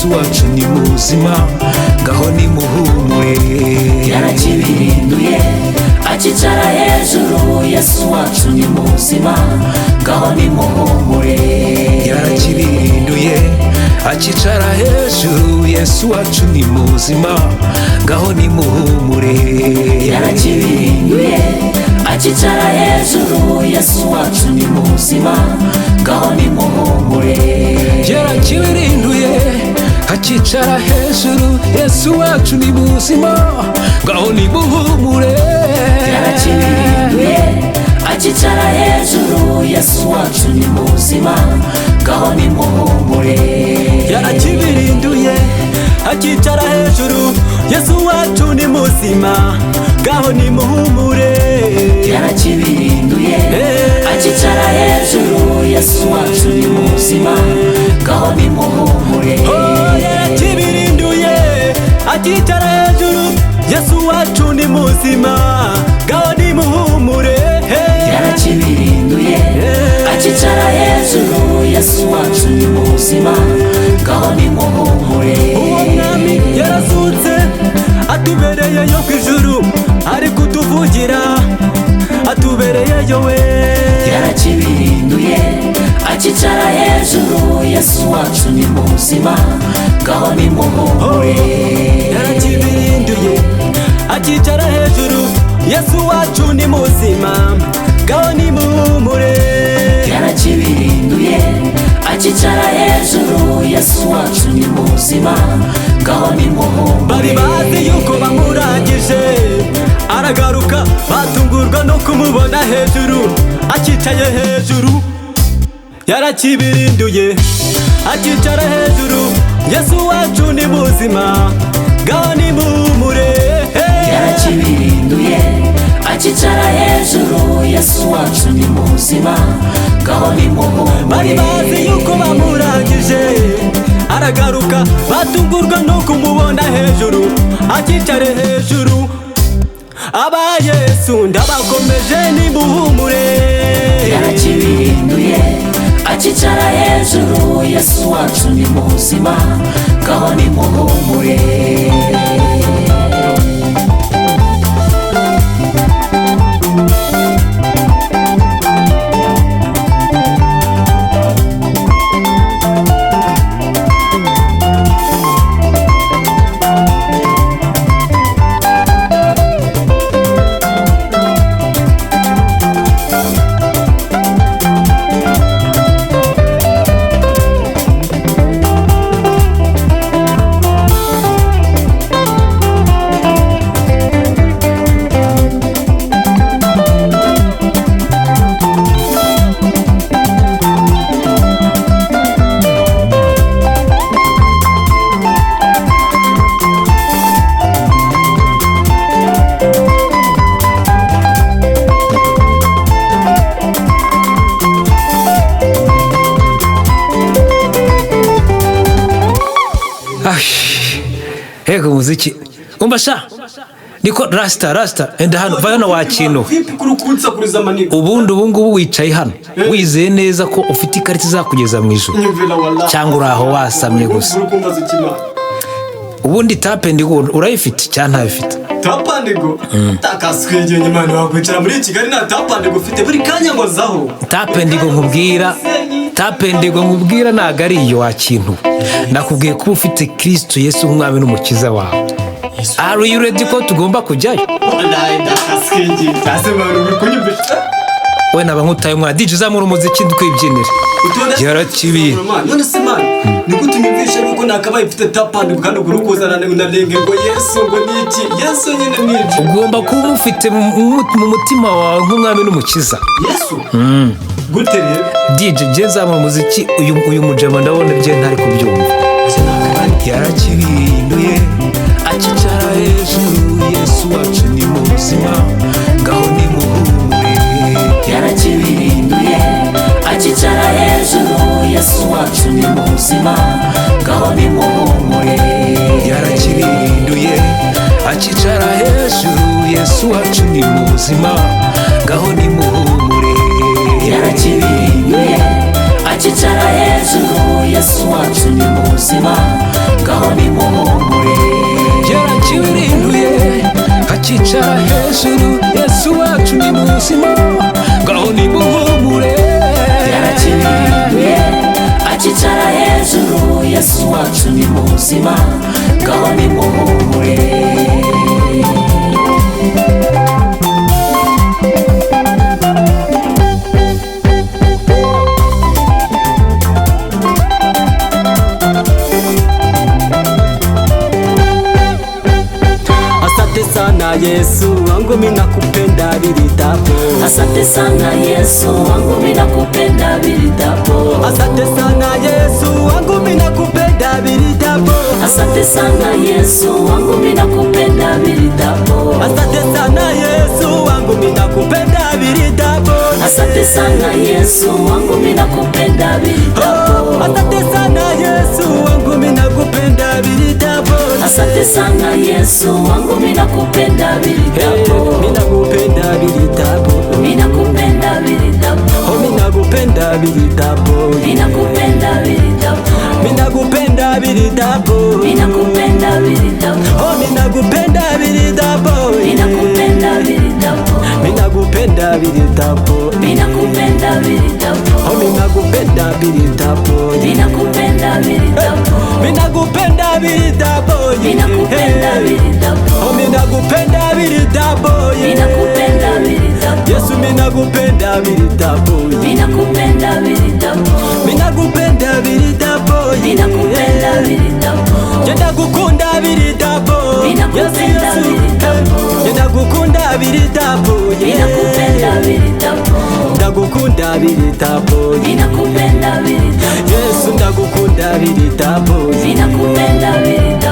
Yesu wacu ni muzima, ngaho ni muhumure. Yarakibihinduye akicara hejuru, Yesu wacu ni muzima, ngaho ni muhumure. Yarakibihinduye akicara hejuru, Yesu wacu ni muzima, ngaho ni muhumure. Yarakibihinduye akicara hejuru, Yesu wacu ni muzima, ngaho ni muhumure. Yarakibihinduye akicara hejuru, Yesu wacu ni muzima, ngaho ni muhumure. Yarakibihinduye akicara hejuru, Yesu wacu ni muzima, ngaho ni muhumure. Yarakibihinduye akicara hejuru, Yesu wacu ni muzima, ngaho ni muhumure. Yarakibihinduye akicara hejuru, Yesu wacu ni muzima, ngaho ni muhumure. Yarakibihinduye akicara hejuru, Yesu wacu ni muzima, ngaho ni muhumure. Yarakibihinduye akicara hejuru, Yesu wacu ni muzima, ngaho ni muhumure. Uwo mwami yarazutse atubereyeyo kw'ijuru, ari kutuvugira atubereyeyo we. Yarakibihinduye akicara hejuru, Yesu wacu ni muzima, ngaho ni muhumure. Yarakibihinduye akicara hejuru, Yesu wacu ni muzima, ngaho ni muhumure. Yarakibihinduye akicara hejuru, Yesu wacu ni muzima, ngaho ni muhumure. Bari bazi yuko bamurangije, aragaruka batungurwa no kumubona hejuru, akicaye hejuru. Yarakibihinduye akicara hejuru, Yesu wacu ni muzima, ngaho ni muhumure. Yarakibihinduye akicara hejuru, Yesu wacu ni muzima, ngaho ni muhumure. Bari bazi yuko bamurangije, aragaruka batungurwa no kumubona hejuru, akicare hejuru. Aba Yesu ndabakomeje ni muhumure. Yarakibihinduye akicara hejuru, Yesu wacu ni muzima, ngaho ni muhumure. Hego muziki umva sha niko rasta enda hano va hano wakintu ubundi ubungubu wicaye hano wizeye neza ko ufite ikarita izakugeza mu ijuru cyangwa uraho wasamye gusa. Ubundi tapendigo urayifite cyangwa ntayifite? Tapandigo takaswege nyimana wakwicara muri Kigali na tapandigo ufite buri kanya ngo zaho. Tapendigo nkubwira naga ari iyo wakintu. Nakubwiye ko ufite Kristo Yesu umwami n'umukiza wawe. Are you ready ko tugomba kujyayo? Ndakaswege tasemara uri kunyumvisha. We naba nkutaye mwa DJ zamura umuziki ndukwibyinira. Yarakibi. None se man nikutumvisha nuko nakabaye ufite tapandigo kandi urukuzana unarenge ngo Yesu ngo niki Yesu nyine niki. Ugomba kuba ufite mu mutima wawe nk'umwami n'umukiza. Yesu gute rero DJ zamura umuziki uyu mujama ndabona bye ntari kubyumva. Yarakibihinduye akicara hejuru, Yesu wacu ni muzima, ngaho ni muhumure. Yarakibihinduye akicara hejuru, Yesu wacu ni muzima, ngaho ni muhumure. Yarakibihinduye akicara hejuru, Yesu wacu ni muzima, ngaho ni muhumure. Yarakibihinduye akicara hejuru, Yesu wacu ni muzima, ngaho nimuhumure. yarakibirinduye akicara hejuru, Yesu wacu ni muzima, ngaho nimuhumure. Yarakibirinduye akicara hejuru, Yesu wacu ni muzima, ngaho nimuhumure. Asante sana Yesu wangu, mimi nakupenda vilitapo. Asante sana Yesu wangu, mimi nakupenda vilitapo. Asante sana Yesu wangu, mimi nakupenda vilitapo. Asante sana Yesu wangu, mimi nakupenda vilitapo. Asante sana Yesu wangu, mimi nakupenda vilitapo. Asante sana Yesu wangu, mimi nakupenda vilitapo. Asante sana Yesu wangu, mimi nakupenda vilitapo. Asante sana Yesu wangu, mimi nakupenda vilitapo. Mimi nakupenda vilitapo. Mimi nakupenda vilitapo. Mimi nakupenda vilitapo. Mimi nakupenda vilitapo. Mimi nakupenda vilitapo. Mimi nakupenda vilitapo. Mimi nakupenda vilitapo. Mimi nakupenda vilitapo. Mimi nakupenda vilitapo. Mimi nakupenda vilitapo. Mimi nakupenda vilitapo. Mimi nakupenda vilitapo. Mimi nakupenda vilitapo. Mimi nakupenda vilitapo. Mimi nakupenda vilitapo. Mimi nakupenda vilitapo. Yesu mimi nakupenda vilitapo. Mimi nakupenda vilitapo. Mimi nakupenda vilitapo. Mimi nakupenda vilitapo. Jenda kukunda vilitapo. Mimi nakupenda vilitapo. Jenda kukunda vilitapo. Mimi nakupenda vilitapo. Ndagukunda vilitapo. Mimi nakupenda vilitapo. Yesu ndagukunda vilitapo. Mimi nakupenda vilitapo.